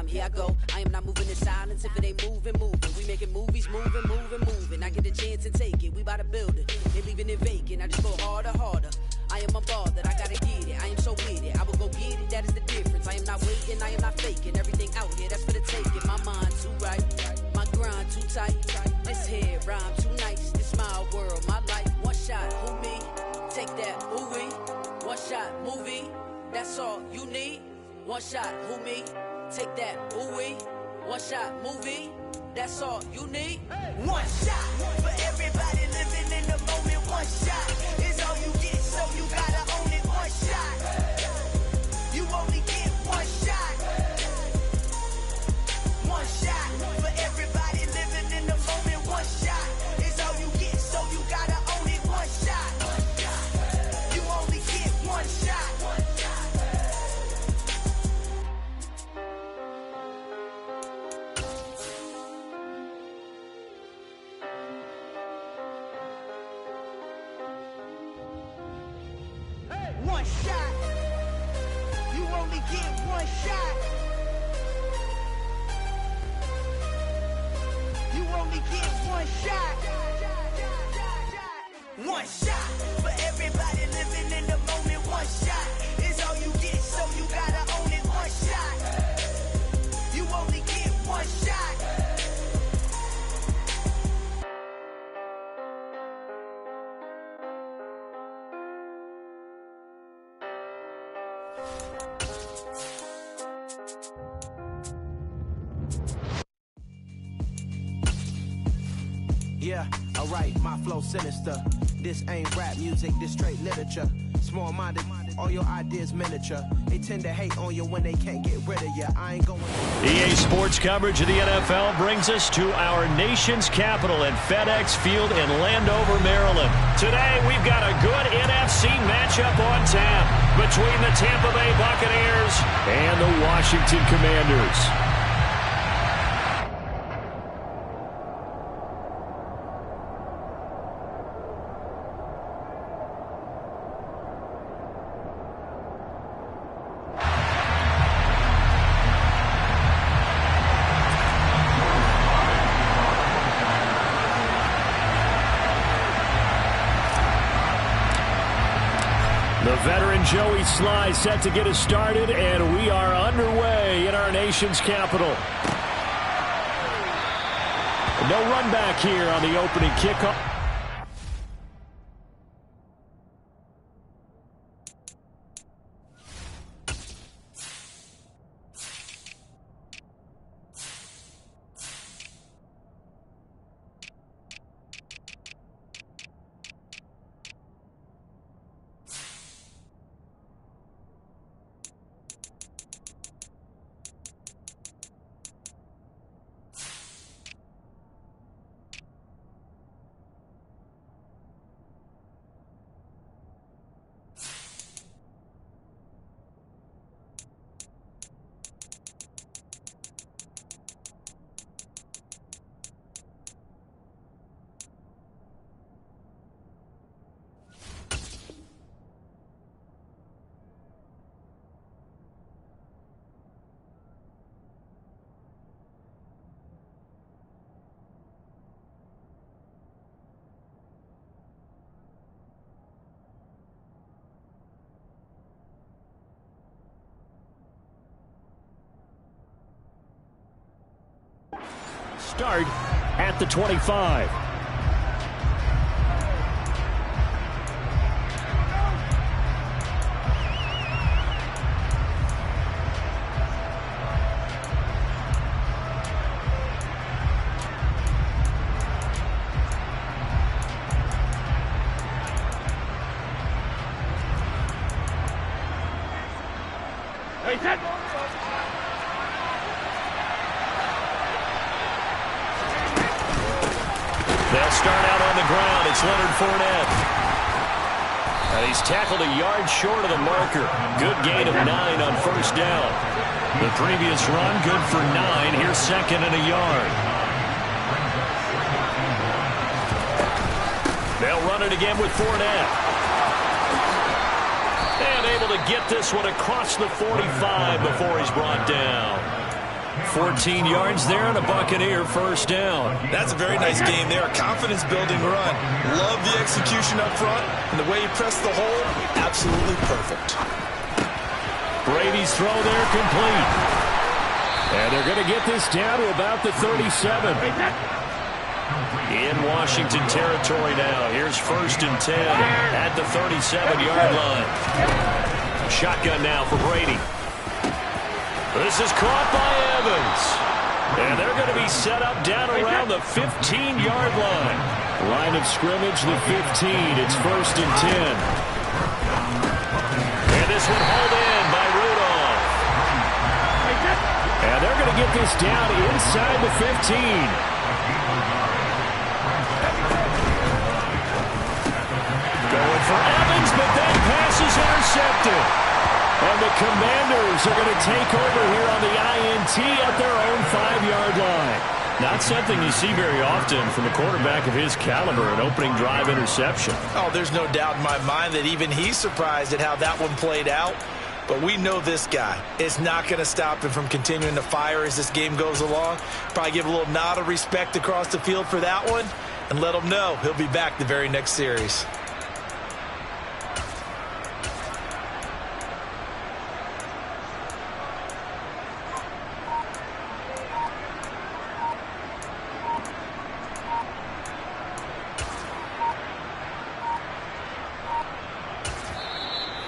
time. Here I go. I am not moving in silence. If it ain't moving, moving. We making movies, moving, moving, moving. I get a chance and take it. We bout to build it. They leaving it vacant. I just go harder, harder. I am unbothered. I gotta get it. I am so with it. I will go get it. That is the difference. I am not waiting. I am not faking. Everything out here, that's for the taking. My mind too right. My grind too tight. This head rhyme too nice. This my world, my life. One shot, who me? Take that, who we? One shot, movie. That's all you need. One shot, who me? Take that, who we? One shot, movie. That's all you need. One shot for everybody living in the moment. One shot is all you get, so you gotta own it. One shot. You only get one shot. One shot for everybody living in the moment. One shot is all you get, so you gotta own it. One shot. You only get one shot. One shot. You only get one shot. You only get one shot. One shot for everybody living in the moment. One shot is all you get, so you gotta own it. One shot. You only get one shot. Yeah, alright, my flow sinister. This ain't rap music, this straight literature. Small-minded, all your ideas miniature. They tend to hate on you when they can't get rid of you. I ain't going. EA Sports coverage of the NFL brings us to our nation's capital at FedEx Field in Landover, Maryland. Today, we've got a good NFC matchup on tap between the Tampa Bay Buccaneers and the Washington Commanders. The veteran Joey Sly set to get us started, and we are underway in our nation's capital. No run back here on the opening kickoff. Start at the 25. They'll start out on the ground. It's Leonard Fournette. And he's tackled a yard short of the marker. Good gain of 9 on first down. The previous run, good for 9. Here's second and a yard. They'll run it again with Fournette. And able to get this one across the 45 before he's brought down. 14 yards there and a Buccaneer first down. That's a very nice game there. A confidence-building run. Love the execution up front. And the way he pressed the hole, absolutely perfect. Brady's throw there complete. And they're going to get this down to about the 37. In Washington territory now. Here's 1st and 10 at the 37-yard line. Shotgun now for Brady. This is caught by Evans. And they're going to be set up down around the 15-yard line. Line of scrimmage, the 15. It's 1st and 10. And this one hauled in by Rudolph. And they're going to get this down inside the 15. Going for Evans, but that pass is intercepted. And the Commanders are going to take over here on the INT at their own 5-yard line. Not something you see very often from a quarterback of his caliber, an opening drive interception. Oh, there's no doubt in my mind that even he's surprised at how that one played out. But we know this guy is not going to stop him from continuing to fire as this game goes along. Probably give a little nod of respect across the field for that one and let him know he'll be back the very next series.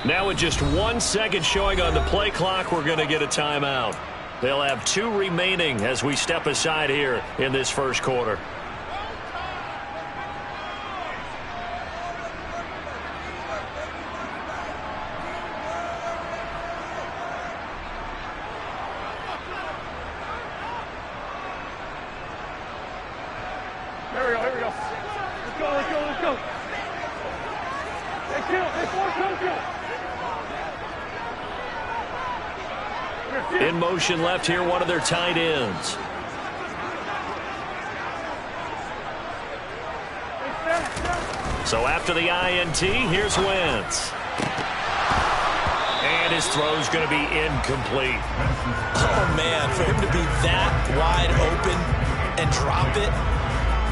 Now with just 1 second showing on the play clock, we're going to get a timeout. They'll have 2 remaining as we step aside here in this first quarter. Here we go. Let's go. Hey, kill. Hey, force kill. In motion left here, one of their tight ends. So after the INT, here's Wentz. And his throw's going to be incomplete. Oh, man, for him to be that wide open and drop it.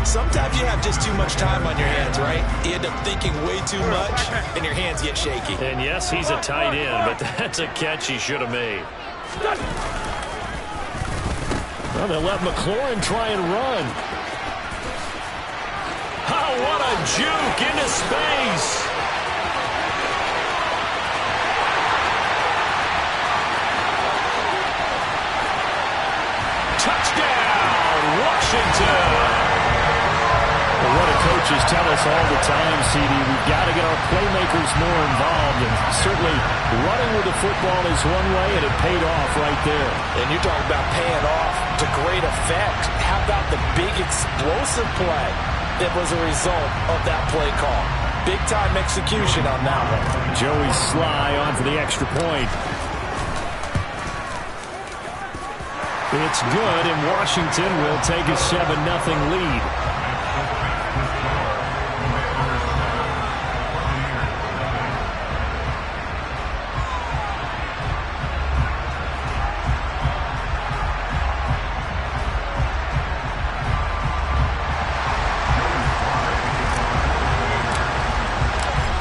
Sometimes you have just too much time on your hands, right? You end up thinking way too much, and your hands get shaky. And yes, he's a tight end, but that's a catch he should have made. Well, they let McLaurin try and run. Oh, what a juke into space. Touchdown, Washington. Well, what do coaches tell us all the time, CD? We've got to get our playmakers more involved, and certainly running with the football is one way, and it paid off right there. And you're talking about paying off to great effect. How about the big explosive play that was a result of that play call? Big-time execution on that one. Joey Sly on for the extra point. It's good, and Washington will take a 7-0 lead.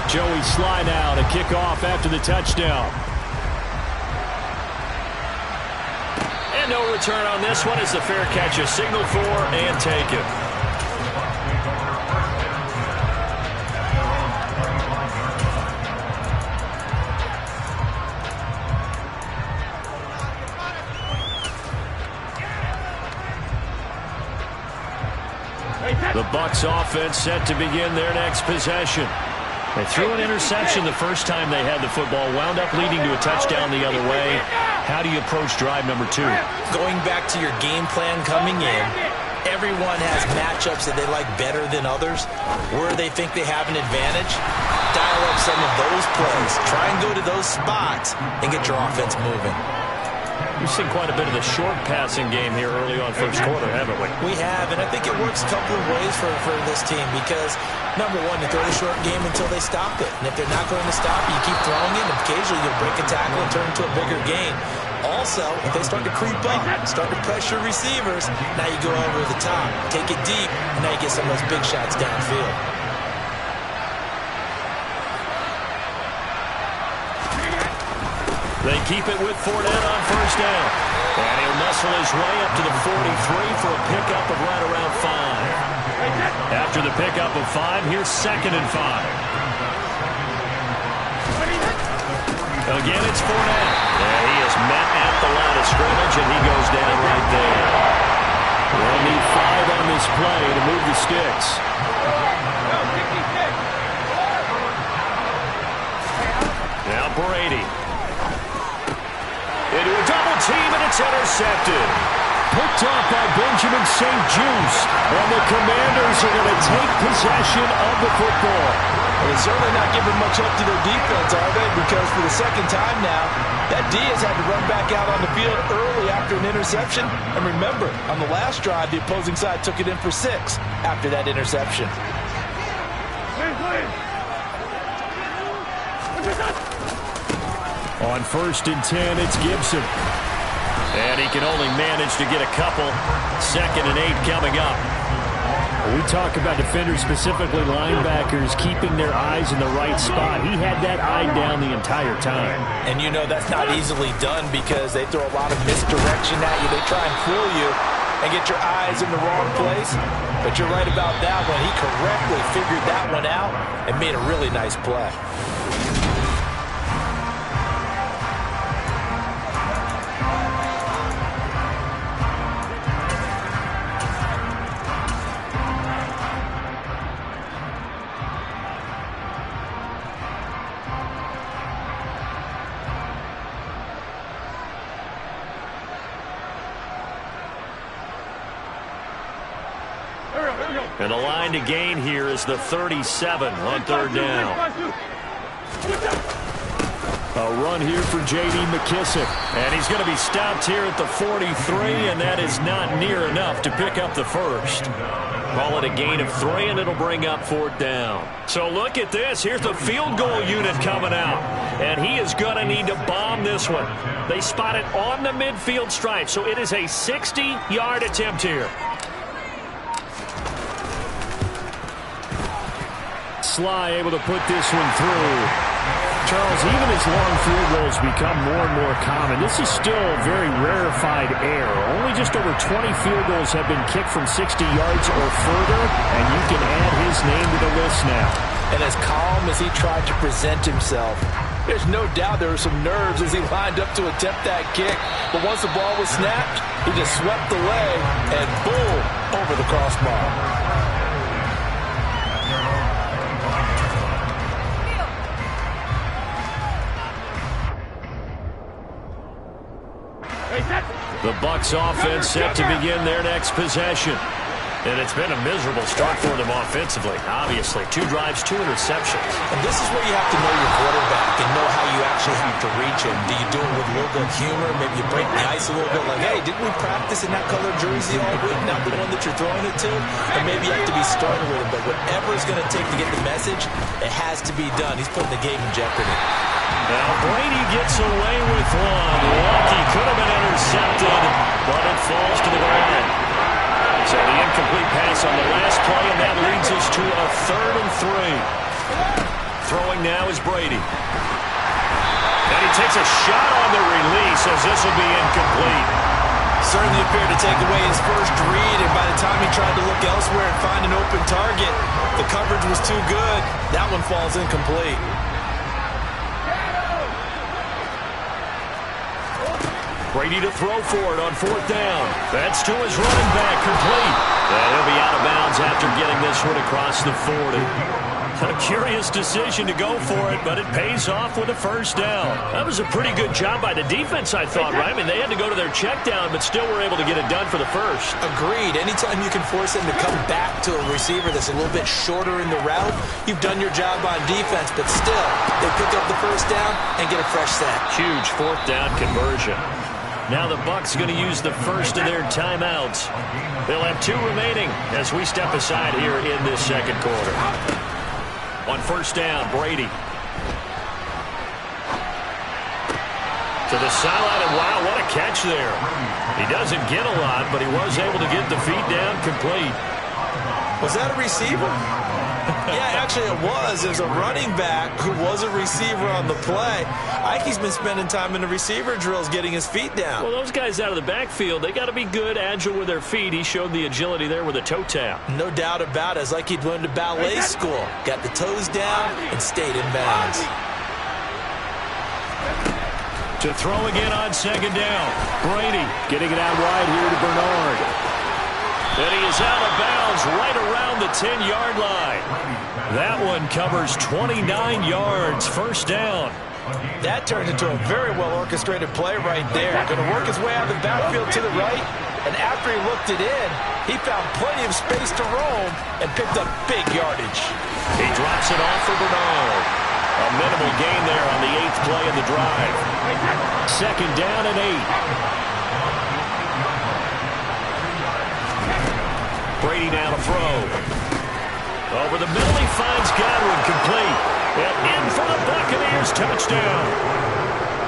Joey Sly now to kick off after the touchdown. And no return on this one as the fair catch is signaled for and taken. The Bucs offense set to begin their next possession. They threw an interception the first time they had the football, wound up leading to a touchdown the other way. How do you approach drive number 2? Going back to your game plan coming in, everyone has matchups that they like better than others, where they think they have an advantage. Dial up some of those plays. Try and go to those spots and get your offense moving. We've seen quite a bit of the short passing game here early on first quarter, haven't we? We have, and I think it works a couple of ways for this team because, number one, you throw the short game until they stop it. And if they're not going to stop it, you keep throwing it, and occasionally you'll break a tackle and turn into a bigger gain. Also, if they start to creep up, start to pressure receivers, now you go over the top, take it deep, and now you get some of those big shots downfield. They keep it with Fournette on first down. And he'll muscle his way up to the 43 for a pickup of right around 5. After the pickup of 5, here's 2nd and 5. Again, it's Fournette. And he is met at the line of scrimmage, and he goes down right there. They'll need 5 on this play to move the sticks. Now Brady. Into a double team, and it's intercepted. Picked off by Benjamin St. Juste. And the Commanders are going to take possession of the football. Well, they're certainly not giving much up to their defense, are they? Because for the second time now, that D has had to run back out on the field early after an interception. And remember, on the last drive, the opposing side took it in for 6 after that interception. On 1st and 10, it's Gibson. And he can only manage to get a couple. 2nd and 8 coming up. We talk about defenders, specifically linebackers, keeping their eyes in the right spot. He had that eye down the entire time. And you know that's not easily done because they throw a lot of misdirection at you. They try and fool you and get your eyes in the wrong place. But you're right about that one. He correctly figured that one out and made a really nice play. And the line to gain here is the 37 on 3rd down. A run here for J.D. McKissick. And he's going to be stopped here at the 43, and that is not near enough to pick up the first. Call it a gain of 3, and it'll bring up 4th down. So look at this. Here's the field goal unit coming out. And he is going to need to bomb this one. They spot it on the midfield stripe, so it is a 60-yard attempt here. Sly able to put this one through. Charles, even as long field goals become more and more common, this is still a very rarefied air. Only just over 20 field goals have been kicked from 60 yards or further, and you can add his name to the list now. And as calm as he tried to present himself, there's no doubt there were some nerves as he lined up to attempt that kick. But once the ball was snapped, he just swept away and boom, over the crossbar. The Bucs offense set to begin their next possession. And it's been a miserable start for them offensively, obviously. 2 drives, 2 interceptions. And this is where you have to know your quarterback and know how you actually have to reach him. Do you do it with a little bit of humor? Maybe you break the ice a little bit like, hey, didn't we practice in that color jersey all week, not the one that you're throwing it to? Or maybe you have to be stern with him. But whatever it's going to take to get the message, it has to be done. He's putting the game in jeopardy. Now Brady gets away with one. Lucky could have been intercepted, but it falls to the ground. So the incomplete pass on the last play, and that leads us to a 3rd and 3. Throwing now is Brady. And he takes a shot on the release as this will be incomplete. Certainly appeared to take away his first read, and by the time he tried to look elsewhere and find an open target, the coverage was too good. That one falls incomplete. Brady to throw for it on 4th down. That's to his running back, complete. And he'll be out of bounds after getting this one across the 40. A curious decision to go for it, but it pays off with a 1st down. That was a pretty good job by the defense, I thought, right? I mean, they had to go to their check down, but still were able to get it done for the first. Agreed. Anytime you can force them to come back to a receiver that's a little bit shorter in the route, you've done your job on defense, but still, they pick up the 1st down and get a fresh set. Huge 4th down conversion. Now the Bucs going to use the first of their timeouts. They'll have 2 remaining as we step aside here in this 2nd quarter. On 1st down, Brady. To the sideline, and wow, what a catch there. He doesn't get a lot, but he was able to get the feet down complete. Was that a receiver? Yeah, actually it was. There's a running back who was a receiver on the play. Ikey's been spending time in the receiver drills getting his feet down. Well, those guys out of the backfield, they got to be good, agile with their feet. He showed the agility there with a toe tap. No doubt about it. It's like he'd went to ballet school. Got the toes down and stayed in bounds. To throw again on second down. Brady getting it out wide here to Bernard. And he is out of bounds right around the 10-yard line. That one covers 29 yards. First down. That turned into a very well-orchestrated play right there. Going to work his way out of the backfield to the right. And after he looked it in, he found plenty of space to roam and picked up big yardage. He drops it off for Bernard. A minimal gain there on the 8th play of the drive. Second down and 8. Brady now to throw. Over the middle, he finds Godwin complete. And in for the Buccaneers touchdown.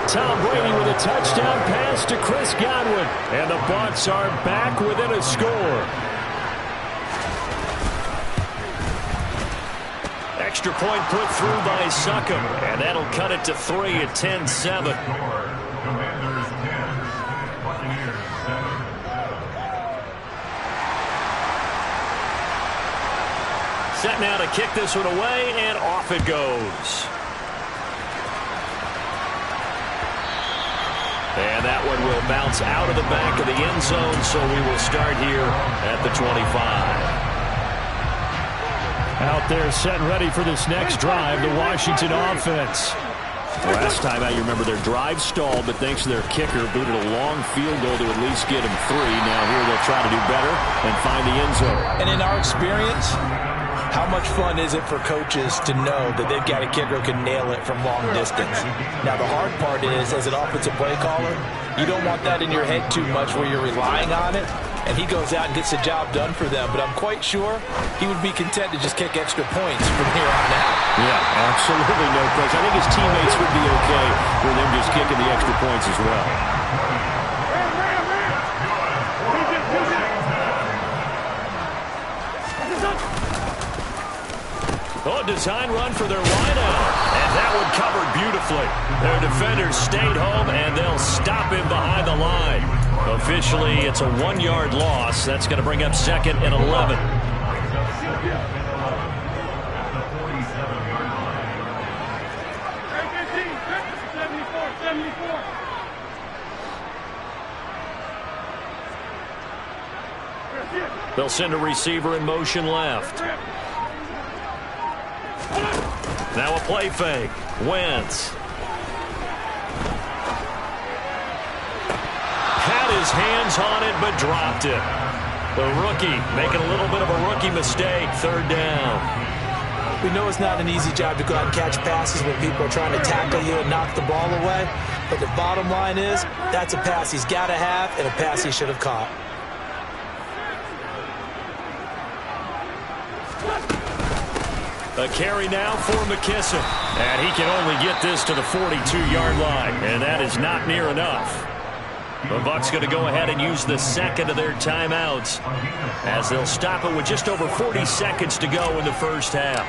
Tom Brady with a touchdown pass to Chris Godwin. And the Bucs are back within a score. Extra point put through by Succum. And that'll cut it to 3 at 10-7. Set now to kick this one away, and off it goes. And that one will bounce out of the back of the end zone, so we will start here at the 25. Out there set and ready for this next drive, the Washington offense. Last time out, you remember their drive stalled, but thanks to their kicker, booted a long field goal to at least get him 3. Now here they'll try to do better and find the end zone. And in our experience, how much fun is it for coaches to know that they've got a kicker who can nail it from long distance? Now, the hard part is, as an offensive play caller, you don't want that in your head too much where you're relying on it, and he goes out and gets the job done for them. But I'm quite sure he would be content to just kick extra points from here on out. Yeah, absolutely no question. I think his teammates would be okay with him just kicking the extra points as well. Oh, design run for their wideout. And that one covered beautifully. Their defenders stayed home, and they'll stop him behind the line. Officially, it's a 1-yard loss. That's going to bring up 2nd and 11. They'll send a receiver in motion left. Now a play fake. Wentz. Had his hands on it, but dropped it. The rookie making a little bit of a rookie mistake. 3rd down. We know it's not an easy job to go out and catch passes when people are trying to tackle you and knock the ball away. But the bottom line is, that's a pass he's got to have and a pass he should have caught. A carry now for McKissick. And he can only get this to the 42-yard line. And that is not near enough. The Bucs going to go ahead and use the 2nd of their timeouts as they'll stop it with just over 40 seconds to go in the first half.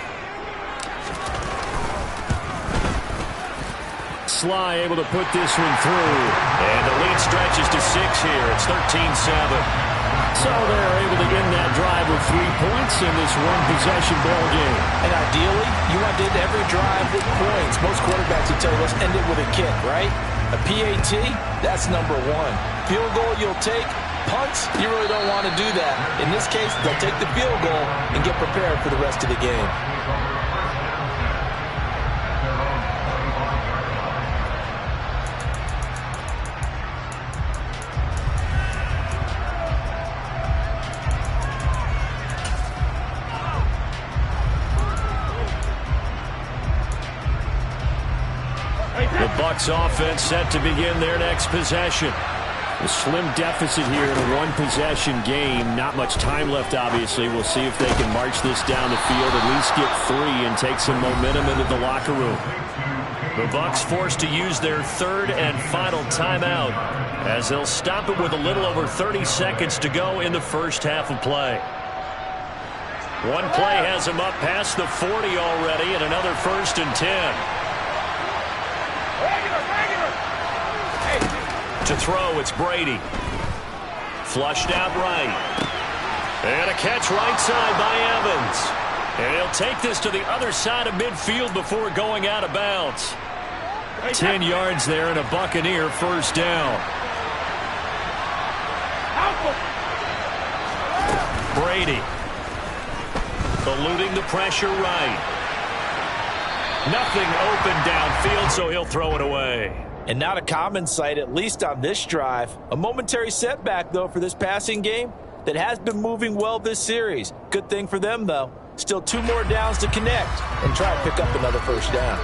Sly able to put this one through. And the lead stretches to 6 here. It's 13-7. So they're able to end that drive with 3 points in this one-possession ball game. And ideally, you want to end every drive with points. Most quarterbacks would tell you, let's end it with a kick, right? A PAT, that's number 1. Field goal, you'll take. Punts, you really don't want to do that. In this case, they'll take the field goal and get prepared for the rest of the game. The Bucs offense set to begin their next possession. A slim deficit here in a one-possession game. Not much time left, obviously. We'll see if they can march this down the field, at least get 3 and take some momentum into the locker room. The Bucs forced to use their third and final timeout as they'll stop it with a little over 30 seconds to go in the first half of play. One play has him up past the 40 already, and another 1st and 10. To throw, it's Brady. Flushed out right. And a catch right side by Evans. And he'll take this to the other side of midfield before going out of bounds. 10 yards there and a Buccaneer first down. Brady. Eluding the pressure right. Nothing open downfield, so he'll throw it away. And not a common sight, at least on this drive. A momentary setback, though, for this passing game that has been moving well this series. Good thing for them, though. Still 2 more downs to connect and try and pick up another first down.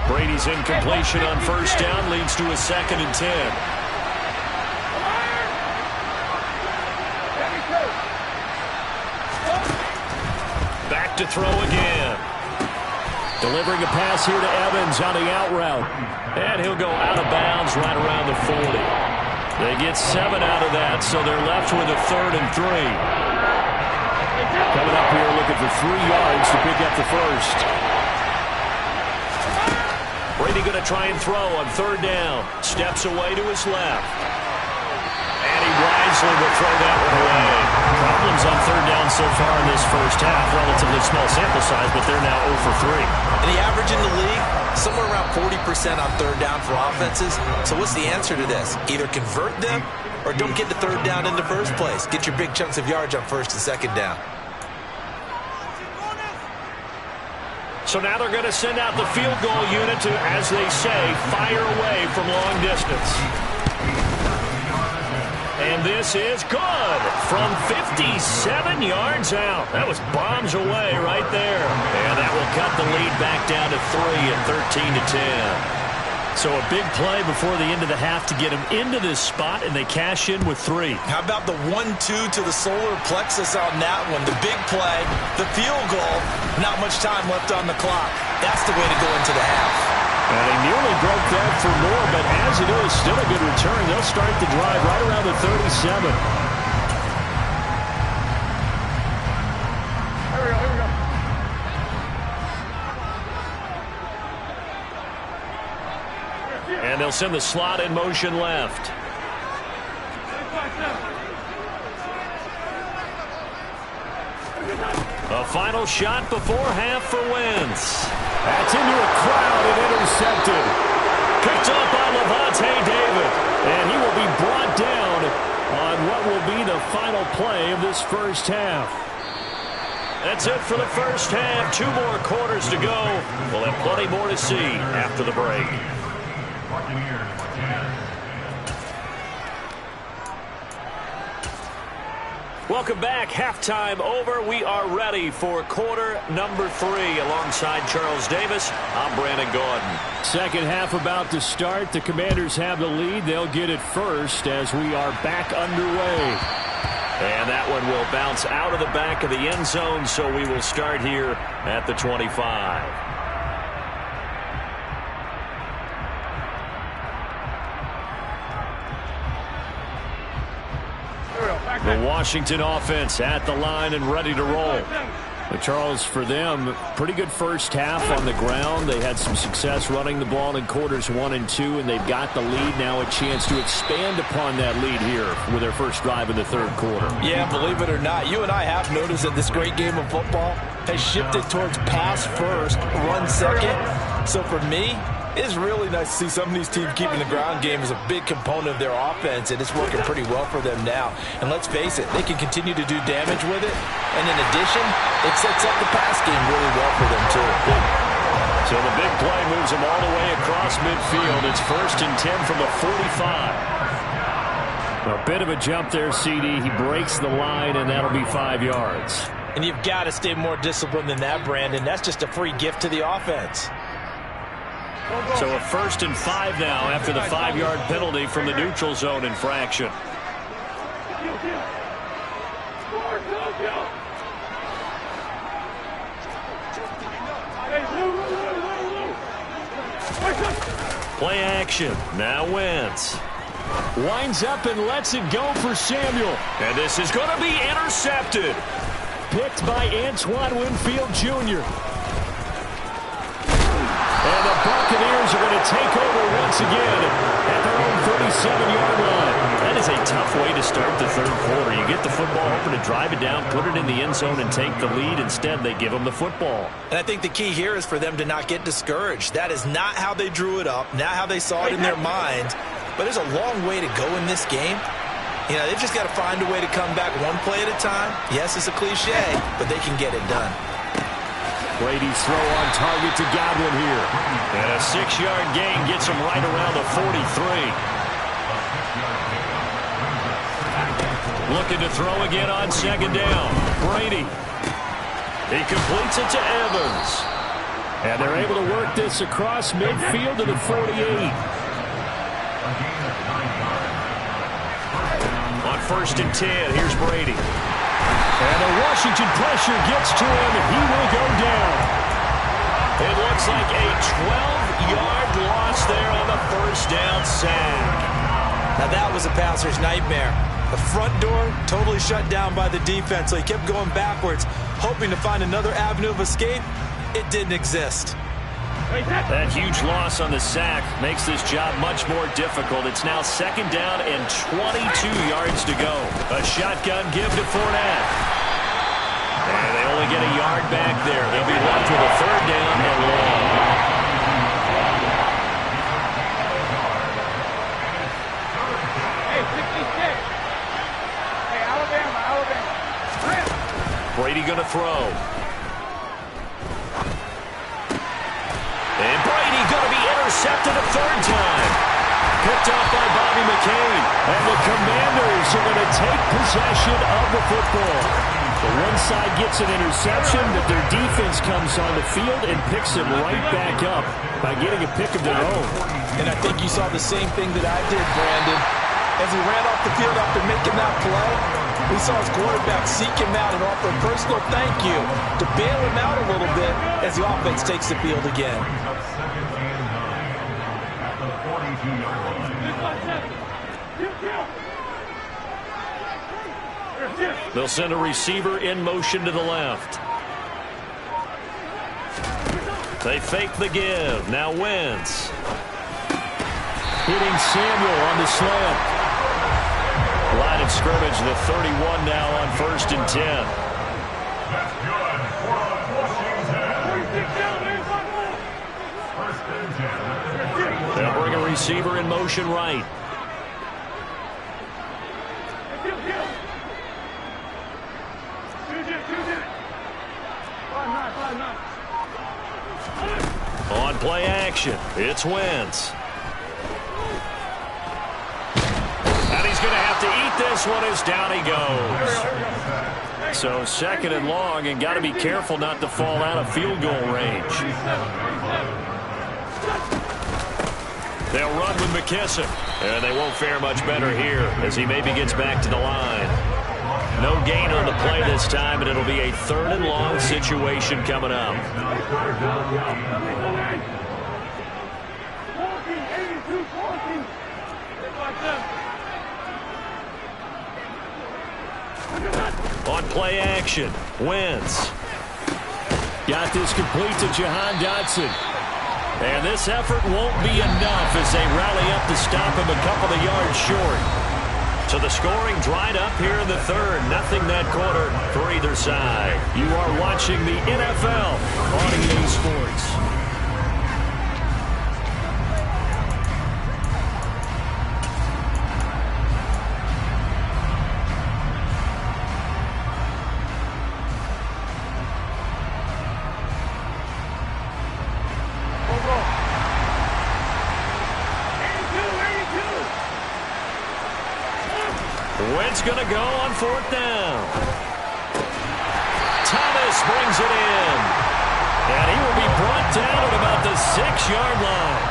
Brady's incompletion on first down leads to a 2nd and 10. Back to throw again. Delivering a pass here to Evans on the out route. And he'll go out of bounds right around the 40. They get 7 out of that, so they're left with a 3rd and 3. Coming up here looking for 3 yards to pick up the first. Brady going to try and throw on 3rd down. Steps away to his left. And he wisely will throw that one away. Problems on 3rd down so far in this first half. Relatively small sample size, but they're now 0 for 3. And the average in the league, somewhere around 40% on 3rd down for offenses. So what's the answer to this? Either convert them or don't get to 3rd down in the first place. Get your big chunks of yards on 1st and 2nd down. So now they're going to send out the field goal unit to, as they say, fire away from long distance. And this is good from 57 yards out. That was bombs away right there. And that will cut the lead back down to 3 at 13-10. So a big play before the end of the half to get them into this spot, and they cash in with 3. How about the 1-2 to the solar plexus on that one? The big play, the field goal, not much time left on the clock. That's the way to go into the half. And they nearly broke that for more, but as it is, still a good return. They'll start the drive right around the 37. And they'll send the slot in motion left. A final shot before half for Wentz. That's into a crowd and intercepted. Picked up by Levante David. And he will be brought down on what will be the final play of this first half. That's it for the first half. 2 more quarters to go. We'll have plenty more to see after the break. Welcome back. Halftime over. We are ready for quarter number 3. Alongside Charles Davis, I'm Brandon Gordon. Second half about to start. The Commanders have the lead. They'll get it first as we are back underway. And that one will bounce out of the back of the end zone, so we will start here at the 25. The Washington offense at the line and ready to roll. But Charles, for them, pretty good first half on the ground. They had some success running the ball in quarters 1 and 2, and they've got the lead now, a chance to expand upon that lead here with their first drive in the 3rd quarter. Yeah, believe it or not, you and I have noticed that this great game of football has shifted towards pass first, run second. So for me, it's really nice to see some of these teams keeping the ground game as a big component of their offense, and it's working pretty well for them now. And let's face it, they can continue to do damage with it. And in addition, it sets up the pass game really well for them, too. So the big play moves them all the way across midfield. It's 1st and 10 from the 45. A bit of a jump there, CD. He breaks the line, and that'll be 5 yards. And you've got to stay more disciplined than that, Brandon. That's just a free gift to the offense. So a 1st and 5 now after the 5-yard penalty from the neutral zone infraction. Play action. Now Wentz. Winds up and lets it go for Samuel. And this is going to be intercepted. Picked by Antoine Winfield Jr. And the Buccaneers are going to take over once again at their own 37-yard line. That is a tough way to start the third quarter. You get the football, hoping to drive it down, put it in the end zone, and take the lead. Instead, they give them the football. And I think the key here is for them to not get discouraged. That is not how they drew it up, not how they saw it in their mind. But there's a long way to go in this game. You know, they've just got to find a way to come back one play at a time. Yes, it's a cliche, but they can get it done. Brady's throw on target to Godwin here. And a 6-yard gain gets him right around the 43. Looking to throw again on second down. Brady. He completes it to Evans. And they're able to work this across midfield to the 48. On 1st and 10, here's Brady. And the Washington pressure gets to him, and he will go down. It looks like a 12-yard loss there on the first down sack. Now that was a passer's nightmare. The front door totally shut down by the defense, so he kept going backwards, hoping to find another avenue of escape. It didn't exist. That huge loss on the sack makes this job much more difficult. It's now 2nd down and 22 yards to go. A shotgun give to Fournette. And they only get a yard back there. They'll be left with a 3rd down and long. Hey, 66. Hey, Alabama. Brady going to throw. And Brady going to be intercepted a 3rd time. Picked off by Bobby McCain. And the Commanders are going to take possession of the football. The one side gets an interception, but their defense comes on the field and picks it right back up by getting a pick of their own. And I think you saw the same thing that I did, Brandon. As he ran off the field after making that play, we saw his quarterback seek him out and offer a personal thank you to bail him out a little bit as the offense takes the field again. They'll send a receiver in motion to the left. They fake the give. Now Wentz. Hitting Samuel on the slant. Line of scrimmage, the 31 now on 1st and 10. They'll bring a receiver in motion right. On play action, it's Wentz. And he's going to have to eat this one as down he goes. So 2nd and long, and got to be careful not to fall out of field goal range. They'll run with McKissick, and they won't fare much better here as he maybe gets back to the line. No gain on the play this time, and it'll be a 3rd and long situation coming up. On play action, Wentz. Got this complete to Jahan Dotson. And this effort won't be enough as they rally up to stop him a couple of yards short. So the scoring dried up here in the 3rd. Nothing that quarter for either side. You are watching the NFL on EA Sports. Wentz going to go on 4th down. Thomas brings it in. And he will be brought down at about the 6-yard line.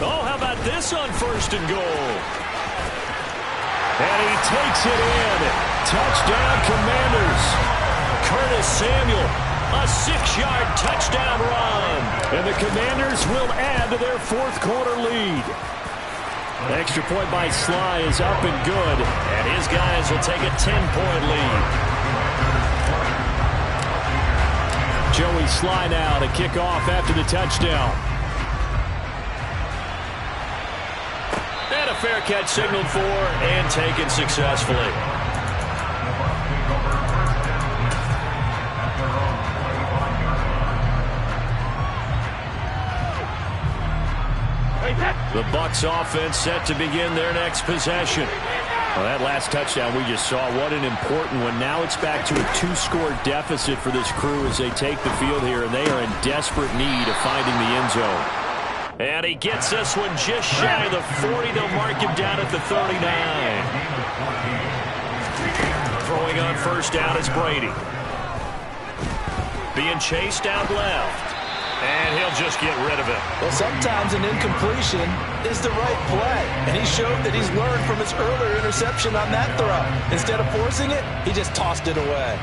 Oh, how about this on 1st and goal? And he takes it in. Touchdown, Commanders. Curtis Samuel, a 6-yard touchdown run. And the Commanders will add to their fourth quarter lead. Extra point by Sly is up and good. And his guys will take a 10-point lead. Joey Sly now to kick off after the touchdown. And a fair catch signaled for and taken successfully. The Bucs offense set to begin their next possession. Well, that last touchdown we just saw, what an important one. Now it's back to a 2-score deficit for this crew as they take the field here, and they are in desperate need of finding the end zone. And he gets this one just shy of the 40. They'll mark him down at the 39. Throwing on first down is Brady. Being chased out left. And he'll just get rid of it. Well, sometimes an incompletion is the right play. And he showed that he's learned from his earlier interception on that throw. Instead of forcing it, he just tossed it away.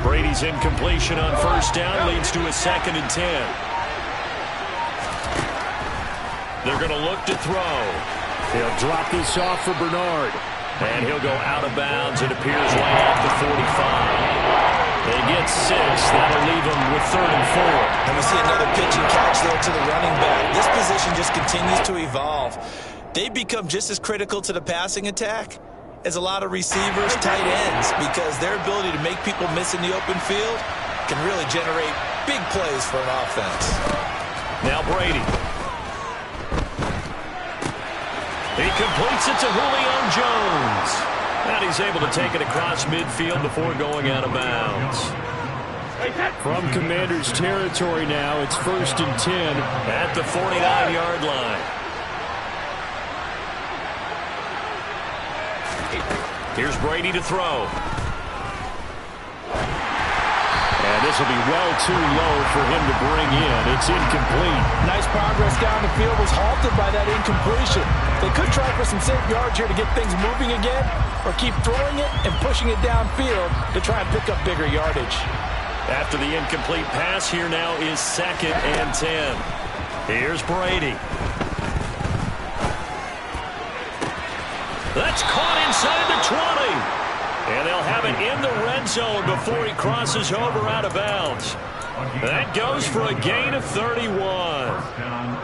Brady's incompletion on first down leads to a 2nd and 10. They're going to look to throw. He'll drop this off for Bernard. And he'll go out of bounds. It appears right at the 45. They get 6. That'll leave them with 3rd and 4. And we see another pitch and catch there to the running back. This position just continues to evolve. They've become just as critical to the passing attack as a lot of receivers, tight ends, because their ability to make people miss in the open field can really generate big plays for an offense. Now Brady. He completes it to Julio Jones. And he's able to take it across midfield before going out of bounds. From Commanders territory now, it's 1st and 10 at the 49-yard line. Here's Brady to throw. And this will be well too low for him to bring in. It's incomplete. Nice progress down the field, was halted by that incompletion. They could try for some safe yards here to get things moving again, or keep throwing it and pushing it downfield to try and pick up bigger yardage. After the incomplete pass, here now is 2nd and 10. Here's Brady. That's caught inside the 20. And they'll have it in the red zone before he crosses over out of bounds. That goes for a gain of 31.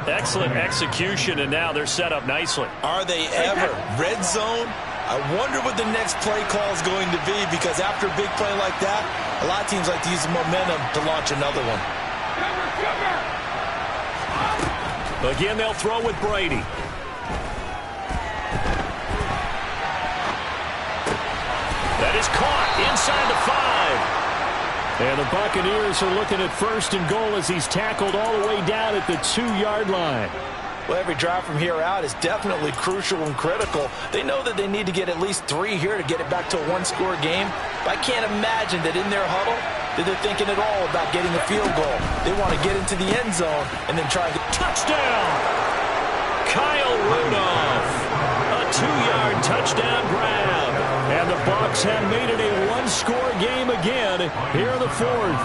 Excellent execution, and now they're set up nicely. Are they ever? Red zone? I wonder what the next play call is going to be, because after a big play like that, a lot of teams like to use the momentum to launch another one. Again, they'll throw with Brady. That is caught inside the 5. And the Buccaneers are looking at 1st and goal as he's tackled all the way down at the 2-yard line. Well, every drive from here out is definitely crucial and critical. They know that they need to get at least 3 here to get it back to a 1-score game. But I can't imagine that in their huddle that they're thinking at all about getting the field goal. They want to get into the end zone and then try to get touchdown. Kyle Rudolph, a 2-yard touchdown grab. And the Bucs have made it a 1-score game again here in the 4th.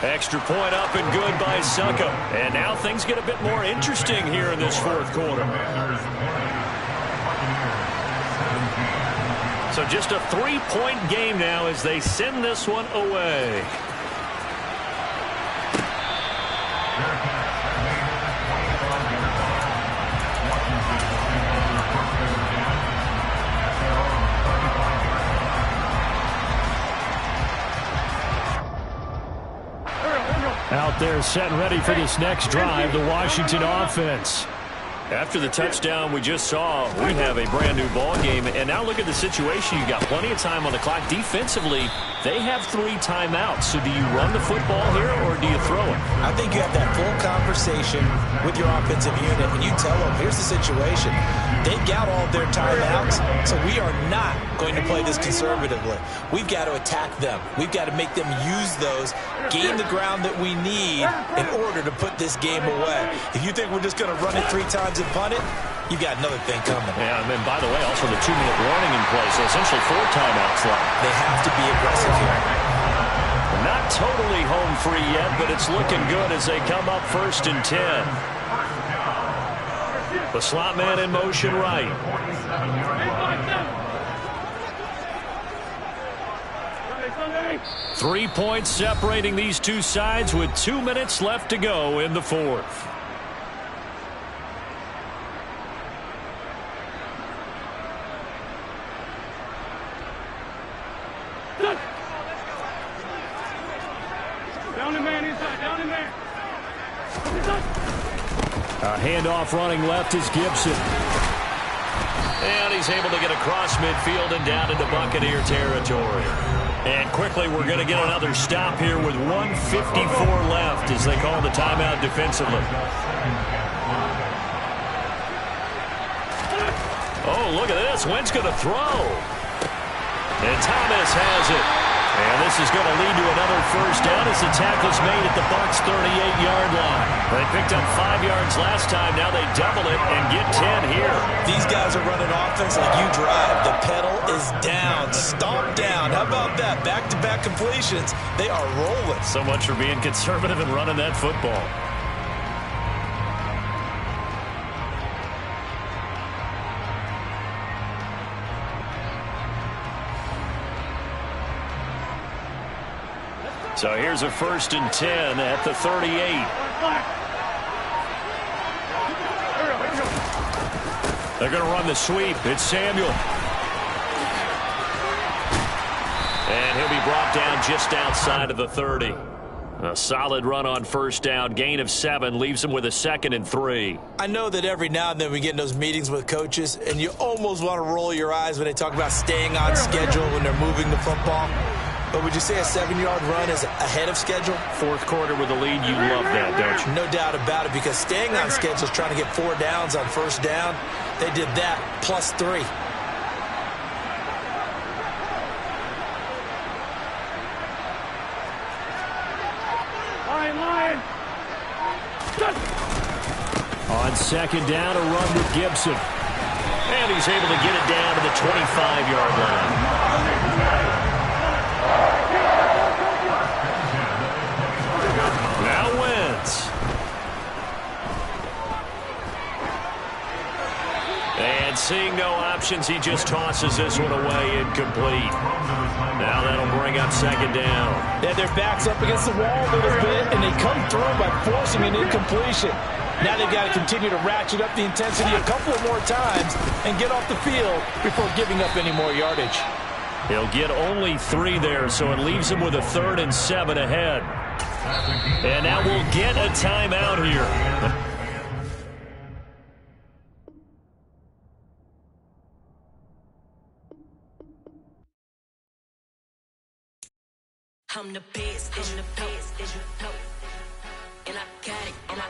Extra point up and good by Succo. And now things get a bit more interesting here in this 4th quarter. So just a 3-point game now as they send this one away. Out there set and ready for this next drive, the Washington offense. After the touchdown we just saw, we have a brand new ball game. And now look at the situation. You've got plenty of time on the clock. Defensively, They have 3 timeouts. So do you run the football here or do you throw it? I think you have that full conversation with your offensive unit, and you tell them, here's the situation. They got all of their timeouts, so we are not going to play this conservatively. We've got to attack them. We've got to make them use those, gain the ground that we need in order to put this game away. If you think we're just going to run it 3 times and punt it, you got another thing coming. Yeah, and then, by the way, also the 2-minute warning in place, so essentially 4 timeouts left. They have to be aggressive here. Not totally home free yet, but it's looking good as they come up 1st and 10. The slot man in motion right. 3 points separating these two sides with 2 minutes left to go in the 4th. Down the man inside, down the man. A handoff running left is Gibson. And he's able to get across midfield and down into Buccaneer territory. And quickly we're going to get another stop here with 1:54 left as they call the timeout defensively. Oh, look at this. Wentz going to throw. And Thomas has it. And this is going to lead to another 1st down as the tackle's made at the Bucs' 38-yard line. They picked up 5 yards last time. Now they double it and get 10 here. These guys are running offense like you drive. The pedal is down, stomp down. How about that? Back-to-back completions. They are rolling. So much for being conservative and running that football. So here's a 1st and 10 at the 38. They're going to run the sweep. It's Samuel. And he'll be brought down just outside of the 30. A solid run on 1st down. Gain of 7 leaves him with a 2nd and 3. I know that every now and then we get in those meetings with coaches, and you almost want to roll your eyes when they talk about staying on schedule when they're moving the football. But would you say a 7-yard run is ahead of schedule? 4th quarter with a lead, you love that, don't you? No doubt about it, because staying on schedule is trying to get 4 downs on 1st down. They did that plus 3. Lion. On 2nd down, a run with Gibson. And he's able to get it down to the 25-yard line. Now Wentz. And seeing no options, he just tosses this one away, incomplete. Now that'll bring up 2nd down. Yeah, their back's up against the wall a little bit, and they come through by forcing an incompletion. Now they've got to continue to ratchet up the intensity a couple of more times and get off the field before giving up any more yardage. He'll get only 3 there, so it leaves him with a 3rd and 7 ahead. And now we'll get a timeout here. I'm the best, and I got it, and I